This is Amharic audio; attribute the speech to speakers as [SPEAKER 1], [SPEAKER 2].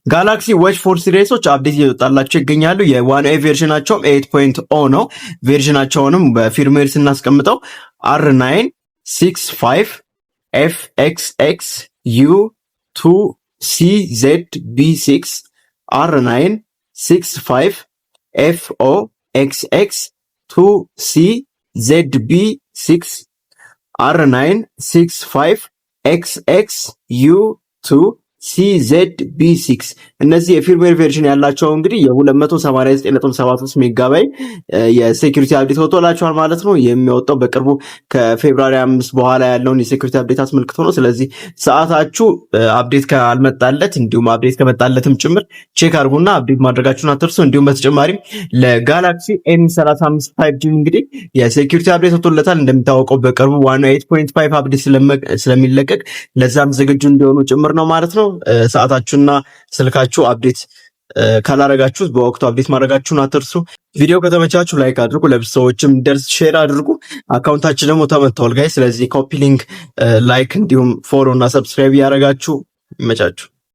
[SPEAKER 1] ጋላክሲ ዋች 4 ሲሪሶች አፕዴት እየወጣላቸው ይገኛሉ። የ1A ቨርዥናቸውም 8.0 ነው። ቨርዥናቸውንም በፊርምዌር ስናስቀምጠው R965FXXU2CZB6 R965FOXX2CZB6 R965XXU2CZB6 እነዚህ የፊርምዌር ቨርዥን ያላቸው እንግዲህ የ289.73 ሜጋባይት የሴኩሪቲ አፕዴት ወጥቶላቸዋል ማለት ነው። የሚወጣው በቅርቡ ከፌብሩዋሪ 5 በኋላ ያለውን የሴኩሪቲ አፕዴት አስመልክቶ ነው። ስለዚህ ሰዓታችሁ አፕዴት ካልመጣለት እንዲሁም አፕዴት ከመጣለትም ጭምር ቼክ አድርጉና አፕዴት ማድረጋችሁን አትርሱ። እንዲሁም በተጨማሪም ለጋላክሲ M35 5G እንግዲህ የሴኩሪቲ አፕዴት ወጥቶለታል። እንደሚታወቀው በቅርቡ 8.5 አፕዴት ስለሚለቀቅ ለዛም ዝግጁ እንዲሆኑ ጭምር ነው ማለት ነው። ሰዓታችሁና ስልካችሁ አፕዴት ካላረጋችሁት በወቅቱ አፕዴት ማድረጋችሁን አትርሱ። ቪዲዮ ከተመቻችሁ ላይክ አድርጉ፣ ለብዙ ሰዎችም ደርስ ሼር አድርጉ። አካውንታችን ደግሞ ተመቷል ጋይ። ስለዚህ ኮፒ ሊንክ፣ ላይክ እንዲሁም ፎሎ እና ሰብስክራይብ ያደረጋችሁ ይመቻችሁ።